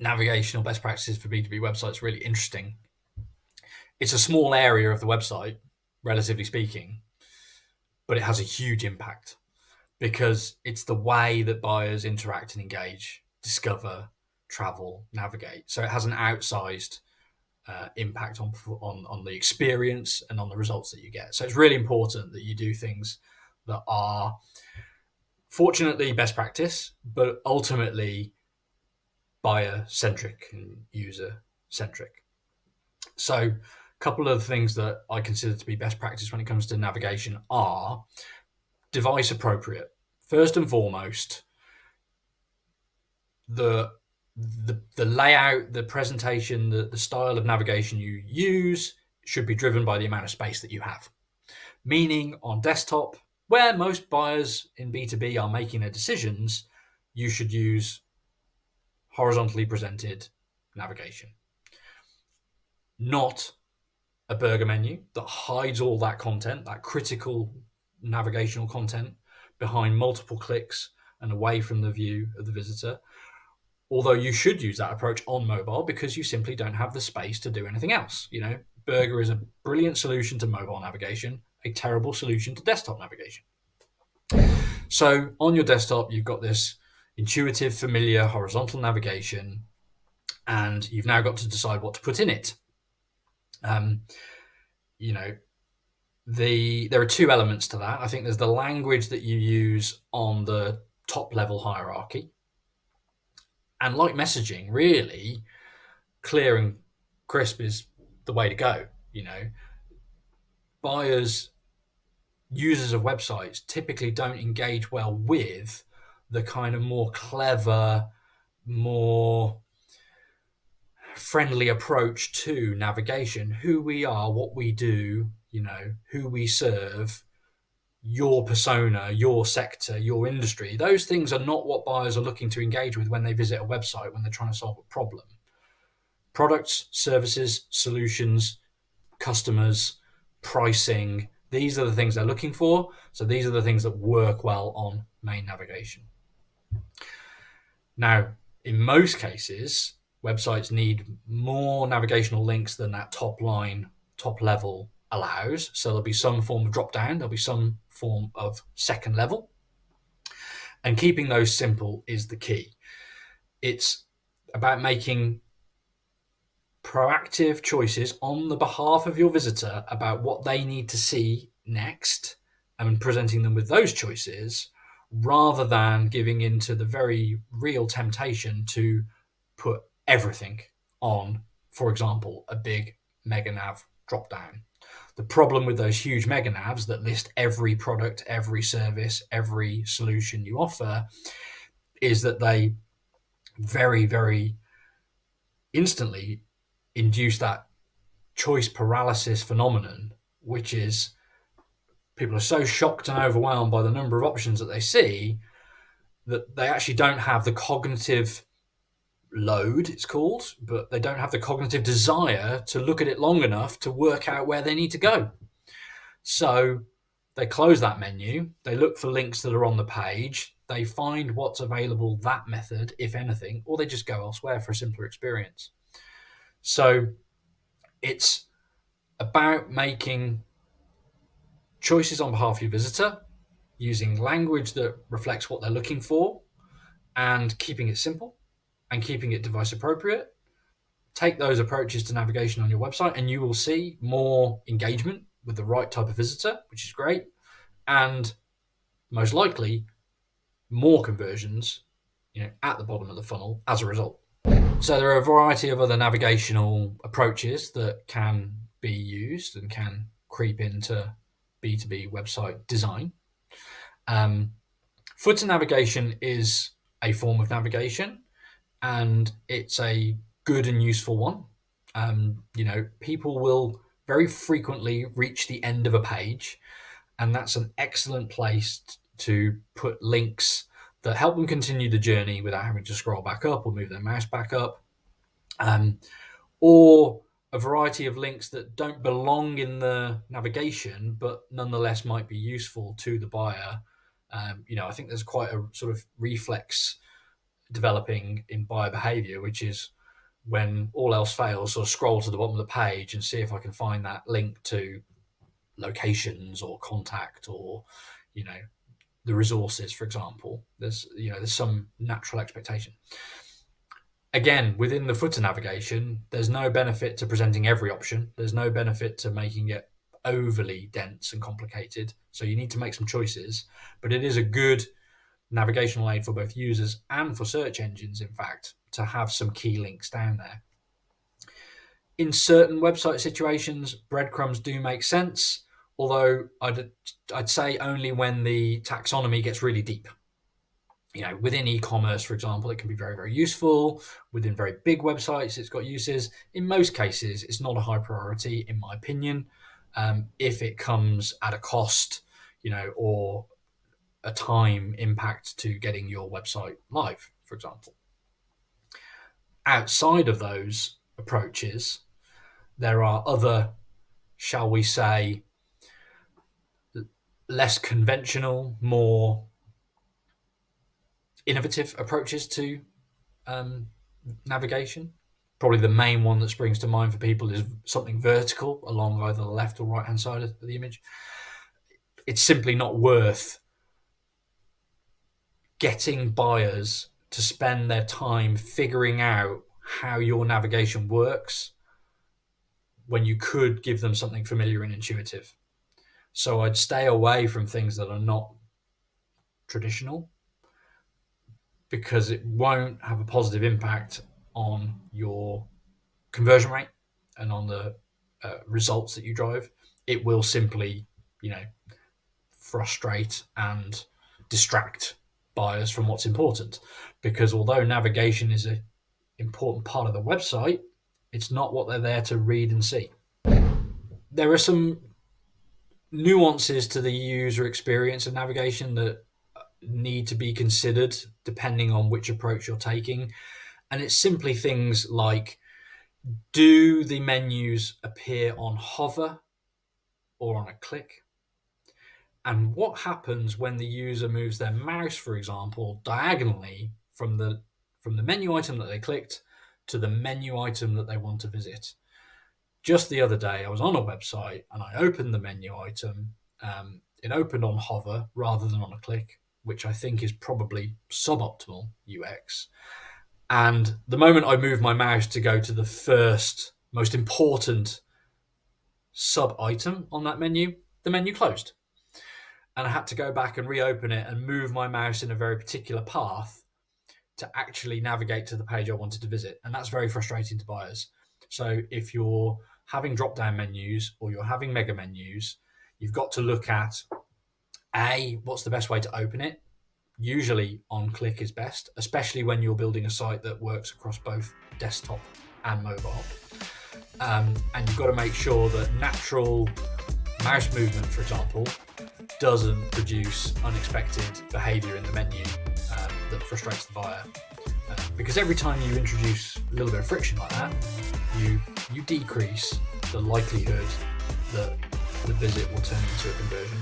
navigational best practices for B2B websites really interesting. It's a small area of the website, relatively speaking, but it has a huge impact because it's the way that buyers interact and engage, discover, travel, navigate. So it has an outsized impact on the experience and on the results that you get. So it's really important that you do things that are fortunately best practice, but ultimately buyer centric and user centric. So a couple of things that I consider to be best practice when it comes to navigation are device appropriate. First and foremost, the layout, the presentation, the style of navigation you use should be driven by the amount of space that you have. Meaning on desktop, where most buyers in B2B are making their decisions, you should use horizontally presented navigation. Not a burger menu that hides all that content, that critical navigational content behind multiple clicks and away from the view of the visitor. Although you should use that approach on mobile because you simply don't have the space to do anything else. Burger is a brilliant solution to mobile navigation, a terrible solution to desktop navigation. So on your desktop, you've got this intuitive, familiar horizontal navigation, and you've now got to decide what to put in it. There are two elements to that. I think there's the language that you use on the top level hierarchy. And like messaging, really, clear and crisp is the way to go. Buyers, users of websites typically don't engage well with the kind of more clever, more friendly approach to navigation, who we are, what we do, who we serve, your persona, your sector, your industry. Those things are not what buyers are looking to engage with when they visit a website, when they're trying to solve a problem. Products, services, solutions, customers, pricing, these are the things they're looking for. So these are the things that work well on main navigation. Now, in most cases, websites need more navigational links than that top line, top level allows. So there'll be some form of drop down, there'll be some form of second level. And keeping those simple is the key. It's about making proactive choices on the behalf of your visitor about what they need to see next and presenting them with those choices rather than giving into the very real temptation to put everything on, for example, a big mega nav drop down. The problem with those huge mega navs that list every product, every service, every solution you offer is that they very, very instantly induce that choice paralysis phenomenon, which is people are so shocked and overwhelmed by the number of options that they see that they actually don't have the cognitive load, it's called, but they don't have the cognitive desire to look at it long enough to work out where they need to go. So they close that menu, they look for links that are on the page, they find what's available that method, if anything, or they just go elsewhere for a simpler experience. So it's about making choices on behalf of your visitor, using language that reflects what they're looking for, and keeping it simple and keeping it device appropriate. Take those approaches to navigation on your website and you will see more engagement with the right type of visitor, which is great, and most likely more conversions at the bottom of the funnel as a result. So there are a variety of other navigational approaches that can be used and can creep into B2B website design. Footer navigation is a form of navigation, and it's a good and useful one. People will very frequently reach the end of a page, and that's an excellent place to put links that help them continue the journey without having to scroll back up or move their mouse back up, or a variety of links that don't belong in the navigation but nonetheless might be useful to the buyer. I think there's quite a sort of reflex developing in buyer behavior, which is when all else fails, sort of scroll to the bottom of the page and see if I can find that link to locations or contact or, the resources, for example. There's some natural expectation. Again, within the footer navigation, there's no benefit to presenting every option. There's no benefit to making it overly dense and complicated. So you need to make some choices, but it is a good navigational aid for both users and for search engines, in fact, to have some key links down there. In certain website situations, breadcrumbs do make sense, although I'd say only when the taxonomy gets really deep. Within e-commerce, for example, it can be very, very useful. Within very big websites, it's got uses. In most cases, it's not a high priority, in my opinion, if it comes at a cost, or a time impact to getting your website live, for example. Outside of those approaches, there are other, shall we say, less conventional, more innovative approaches to navigation. Probably the main one that springs to mind for people is something vertical along either the left or right hand side of the image. It's simply not worth getting buyers to spend their time figuring out how your navigation works when you could give them something familiar and intuitive. So I'd stay away from things that are not traditional, because it won't have a positive impact on your conversion rate and on the results that you drive. It will simply, frustrate and distract buyers from what's important, because although navigation is an important part of the website, it's not what they're there to read and see. There are some nuances to the user experience of navigation that need to be considered depending on which approach you're taking. And it's simply things like, do the menus appear on hover or on a click? And what happens when the user moves their mouse, for example, diagonally from the menu item that they clicked to the menu item that they want to visit? Just the other day, I was on a website and I opened the menu item. It opened on hover rather than on a click, which I think is probably suboptimal UX. And the moment I moved my mouse to go to the first most important sub item on that menu, the menu closed. And I had to go back and reopen it and move my mouse in a very particular path to actually navigate to the page I wanted to visit. And that's very frustrating to buyers. So if you're having drop-down menus or you're having mega menus, you've got to look at, A, what's the best way to open it? Usually on click is best, especially when you're building a site that works across both desktop and mobile. And you've got to make sure that natural mouse movement, for example, doesn't produce unexpected behavior in the menu that frustrates the buyer. Because every time you introduce a little bit of friction like that, you decrease the likelihood that the visit will turn into a conversion.